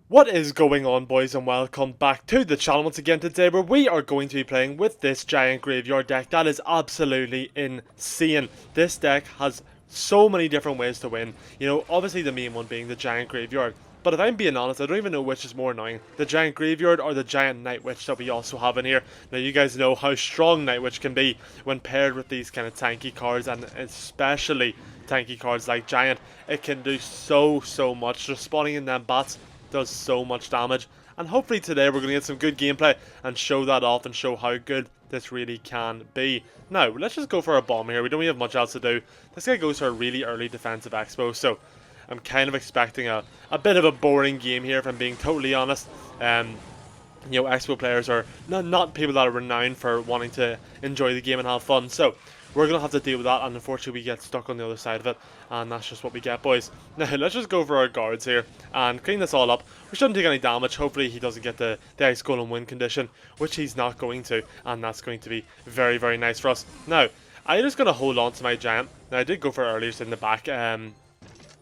What is going on, boys, and welcome back to the channel once again today, where we are going to be playing with this giant graveyard deck that is absolutely insane. This deck has so many different ways to win. You know, obviously the main one being the giant graveyard. But if I'm being honest, I don't even know which is more annoying, the giant graveyard or the giant night witch that we also have in here. Now, you guys know how strong night witch can be when paired with these kind of tanky cards, and especially tanky cards like giant. It can do so much. Just spawning in them bats does so much damage, and hopefully today we're going to get some good gameplay and show that off and show how good this really can be. Now, let's just go for a bomb here. We don't really have much else to do. This guy goes for a really early defensive expo, so I'm kind of expecting a bit of a boring game here, if I'm being totally honest. You know, expo players are not people that are renowned for wanting to enjoy the game and have fun, so we're going to have to deal with that, and unfortunately we get stuck on the other side of it, and that's just what we get, boys. Now, let's just go for our guards here and clean this all up. We shouldn't take any damage. Hopefully he doesn't get the Ice Golem win condition, which he's not going to, and that's going to be very nice for us. Now, I'm just going to hold on to my giant. Now, I did go for earlier in the back.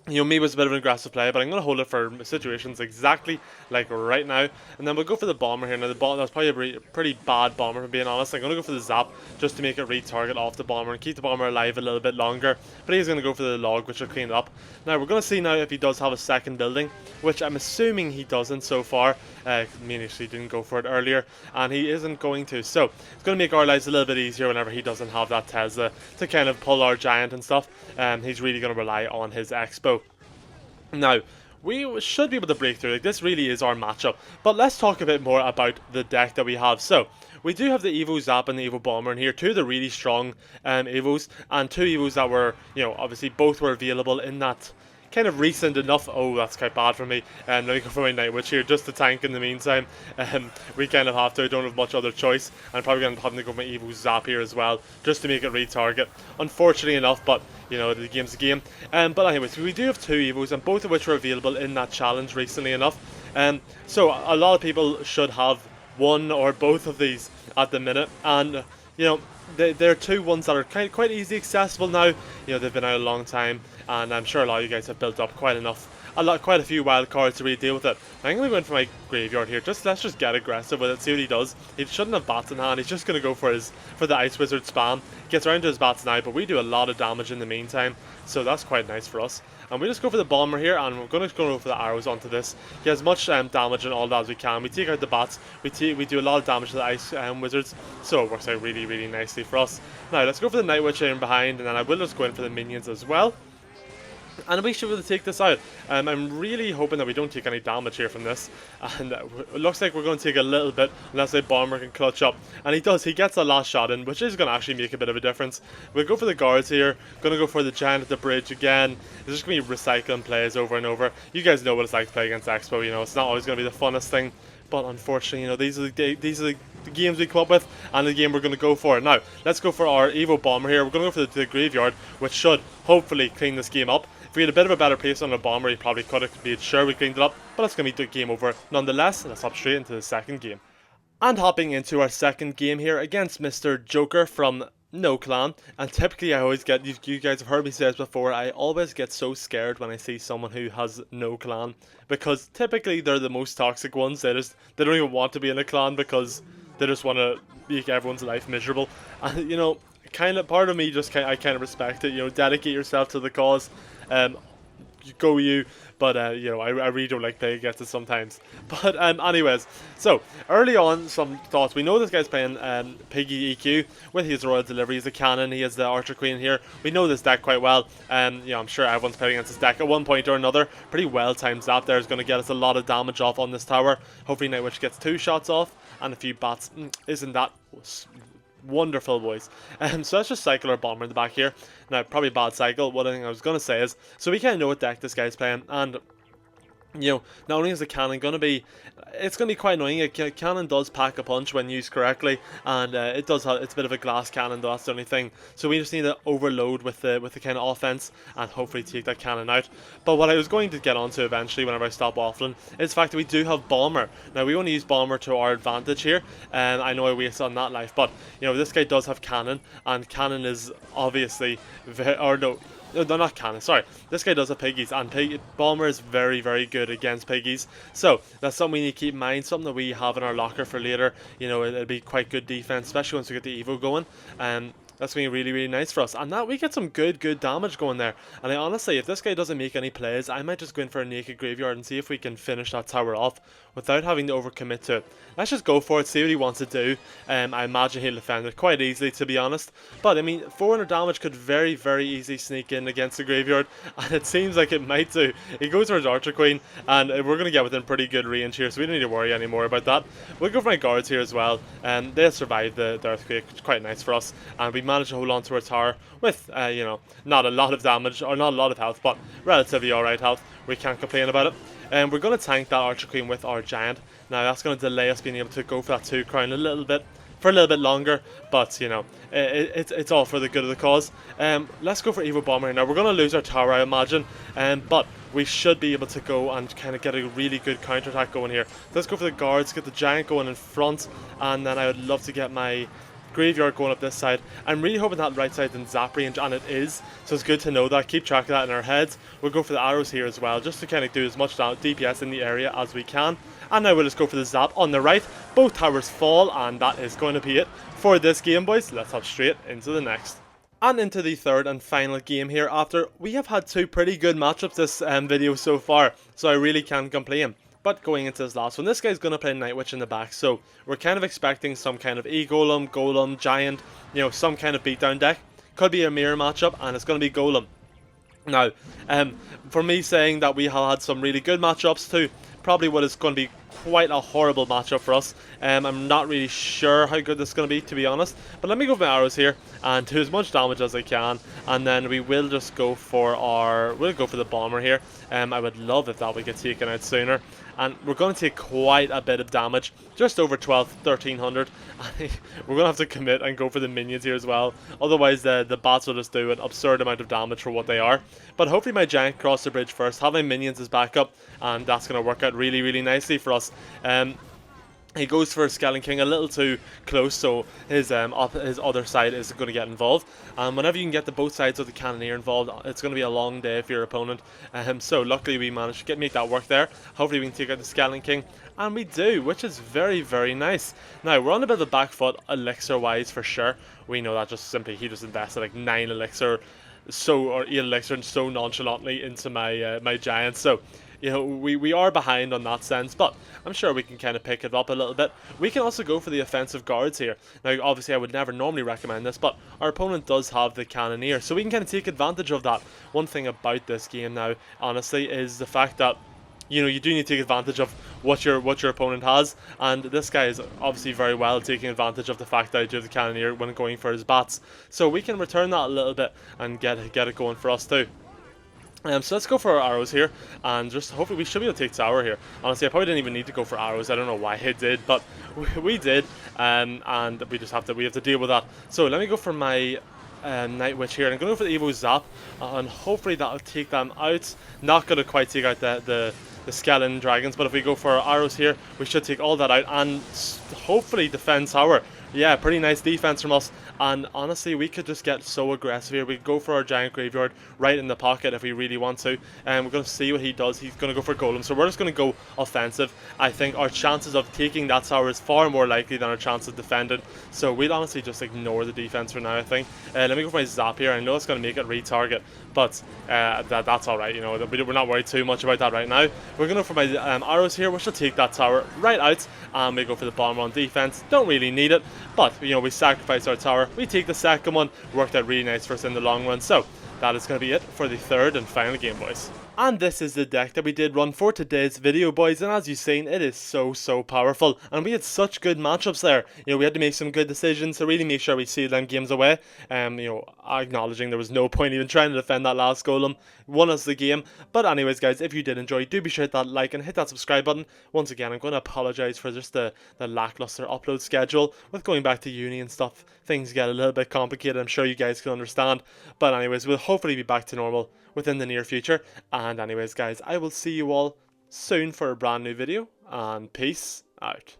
You know, maybe it was a bit of an aggressive play, but I'm going to hold it for situations exactly like right now. And then we'll go for the bomber here. Now, the bomb, that's probably a pretty bad bomber, if I'm being honest. I'm going to go for the zap just to make it retarget off the bomber and keep the bomber alive a little bit longer. But he's going to go for the log, which will clean it up. Now, we're going to see now if he does have a second building, which I'm assuming he doesn't so far. I mean, he didn't go for it earlier, and he isn't going to. So, it's going to make our lives a little bit easier whenever he doesn't have that Tesla to kind of pull our giant and stuff. He's really going to rely on his expo. Now, we should be able to break through. Like, this really is our matchup. But let's talk a bit more about the deck that we have. So, we do have the Evo Zap and the Evo Bomber in here. Two of the really strong Evos, and two Evos that were, you know, obviously both were available in that kind of recent enough. Oh, that's quite bad for me. Let me go for my Night Witch here, just to tank in the meantime. We kind of have to. I don't have much other choice. I'm probably going to have to go for my Evo Zap here as well, just to make it retarget. Unfortunately enough, but you know, the game's a game. But anyways, we do have two Evos, and both of which were available in that challenge recently enough. So a lot of people should have one or both of these at the minute, and you know, they're two ones that are quite easily accessible now. You know, they've been out a long time, and I'm sure a lot of you guys have built up quite a few wild cards to really deal with it. I'm going to go in for my graveyard here. Let's just get aggressive with it, see what he does. He shouldn't have bats in hand. He's just going to go for the Ice Wizard spam. Gets around to his bats now, but we do a lot of damage in the meantime, so that's quite nice for us. And we just go for the bomber here, and we're going to go for the arrows onto this. Get as much damage and all that as we can. We take out the bats. We do a lot of damage to the Ice Wizards, so it works out really nicely for us. Now, let's go for the Night Witch in behind, and then I will just go in for the minions as well. And we should be able to take this out. I'm really hoping that we don't take any damage here from this. And it looks like we're going to take a little bit, unless the bomber can clutch up. And he does. He gets a last shot in, which is going to actually make a bit of a difference. We'll go for the guards here. Going to go for the giant at the bridge again. It's just going to be recycling plays over and over. You guys know what it's like to play against Expo. You know, it's not always going to be the funnest thing. But unfortunately, you know, these are the games we come up with, and the game we're going to go for. Now, let's go for our Evo Bomber here. We're going to go for the graveyard, which should hopefully clean this game up. If we had a bit of a better place on the bomber, he probably could have been sure we cleaned it up, but that's going to be the game over nonetheless. Let's hop straight into the second game. And hopping into our second game here against Mr. Joker from No Clan. And typically I always get, you guys have heard me say this before, I always get so scared when I see someone who has no clan, because typically they're the most toxic ones. They don't even want to be in a clan because they just want to make everyone's life miserable. And you know, kind of part of me just I kind of respect it. You know, dedicate yourself to the cause. Go you, but you know, I really don't like playing against it sometimes. But anyways, so early on, some thoughts. We know this guy's playing Piggy EQ with his Royal Delivery. He's a cannon. He has the Archer Queen here. We know this deck quite well. You know, I'm sure everyone's playing against this deck at one point or another. Pretty well timed zap there is going to get us a lot of damage off on this tower. Hopefully Night Witch gets 2 shots off and a few bats. Isn't that wonderful, boys? So let's just cycle our bomber in the back here. Now, probably a bad cycle. What I was going to say is, so we kind of know what deck this guy's playing, and you know, not only is the cannon going to be, it's going to be quite annoying. A cannon does pack a punch when used correctly, and it does have, it's a bit of a glass cannon though, that's the only thing. So we just need to overload with the kind of offense and hopefully take that cannon out. But what I was going to get onto eventually whenever I stop waffling is the fact that we do have bomber. Now we want to use bomber to our advantage here, and I know I wasted on that life, but you know, this guy does have cannon, and cannon is obviously No, they're not cannon, sorry. This guy does have piggies, and bomber is very, very good against piggies. So that's something we need to keep in mind, something that we have in our locker for later. You know, it'll be quite good defense, especially once we get the Evo going. That's going to be really, really nice for us. And that we get some good damage going there. And I honestly, if this guy doesn't make any plays, I might just go in for a naked graveyard and see if we can finish that tower off without having to overcommit to it. Let's just go for it, see what he wants to do. I imagine he'll defend it quite easily, to be honest. But, I mean, 400 damage could very, very easily sneak in against the graveyard. And it seems like it might do. He goes for his Archer Queen, and we're going to get within pretty good range here, so we don't need to worry anymore about that. We'll go for my guards here as well. They'll survive the earthquake, which is quite nice for us. And we managed to hold on to our tower with, you know, not a lot of damage, or not a lot of health, but relatively alright health. We can't complain about it. We're going to tank that Archer Queen with our Giant. Now that's going to delay us being able to go for that 2 crown a little bit longer, but you know, it's all for the good of the cause. Let's go for Evo Bomber now. We're going to lose our tower, I imagine, but we should be able to go and kind of get a really good counterattack going here. Let's go for the guards, get the Giant going in front, and then I would love to get my graveyard going up this side. I'm really hoping that right side's in zap range, and it is, so it's good to know that. Keep track of that in our heads. We'll go for the arrows here as well, just to kind of do as much DPS in the area as we can. And now we'll just go for the zap on the right. Both towers fall, and that is going to be it for this game, boys. Let's hop straight into the next. And into the third and final game here, after we have had 2 pretty good matchups this video so far, so I really can't complain. But going into this last one, this guy's going to play Night Witch in the back, so we're kind of expecting some kind of Golem, Giant, you know, some kind of beatdown deck. Could be a mirror matchup, and it's going to be Golem. Now, for me saying that we have had some really good matchups too, probably what is going to be quite a horrible matchup for us. I'm not really sure how good this is going to be honest. But let me go for my arrows here and do as much damage as I can, and then we will just go for the bomber here. I would love if that would get taken out sooner. And we're going to take quite a bit of damage, just over 1300. We're going to have to commit and go for the minions here as well. Otherwise, the bats will just do an absurd amount of damage for what they are. But hopefully my Giant cross the bridge first, have my minions as backup, and that's going to work out really, really nicely for us. He goes for Skeleton King a little too close, so his other side is going to get involved. And whenever you can get both sides of the Cannoneer involved, it's going to be a long day for your opponent. So luckily we managed to make that work there. Hopefully we can take out the Skeleton King, and we do, which is very, very nice. Now we're on a bit of the back foot elixir wise for sure. We know that just simply he just invested like 9 elixir, or 8 elixir, so nonchalantly into my Giant. So you know, we are behind on that sense, but I'm sure we can kind of pick it up a little bit. We can also go for the offensive guards here. Now, obviously, I would never normally recommend this, but our opponent does have the Cannoneer, so we can kind of take advantage of that. One thing about this game now, honestly, is the fact that, you know, you do need to take advantage of what your opponent has, and this guy is obviously very well taking advantage of the fact that I do have the Cannoneer when going for his bats. So we can return that a little bit and get it going for us too. So let's go for our arrows here, and just hopefully we should be able to take tower here. Honestly, I probably didn't even need to go for arrows. I don't know why I did, but we did, and we just have to deal with that. So let me go for my Night Witch here, and I'm going to go for the Evo Zap, and hopefully that'll take them out. Not going to quite take out the skeleton dragons, but if we go for our arrows here, we should take all that out and hopefully defend tower. Yeah, pretty nice defense from us, and honestly we could just get so aggressive here. We could go for our Giant Graveyard right in the pocket if we really want to, and we're going to see what he does. He's going to go for Golem, so we're just going to go offensive. I think our chances of taking that tower is far more likely than our chance of defending, so we'd honestly just ignore the defense for now, I think. Let me go for my Zap here. I know it's going to make it retarget, but that's alright, you know, we're not worried too much about that right now. We're going to go for my arrows here, which will take that tower right out, and we go for the bomber on defense. Don't really need it, but you know, we sacrifice our tower, we take the second one. Worked out really nice for us in the long run. So that is going to be it for the third and final game, boys. And this is the deck that we did run for today's video, boys, and as you've seen, it is so powerful, and we had such good matchups there. You know, we had to make some good decisions to really make sure we sealed them games away. You know, acknowledging there was no point even trying to defend that last Golem. Won us the game. But anyways, guys, if you did enjoy, do be sure to hit that like and hit that subscribe button. Once again, I'm going to apologise for just the lackluster upload schedule. With going back to uni and stuff, things get a little bit complicated. I'm sure you guys can understand. But anyways, we'll hopefully be back to normal within the near future. And anyways, guys, I will see you all soon for a brand new video, and peace out.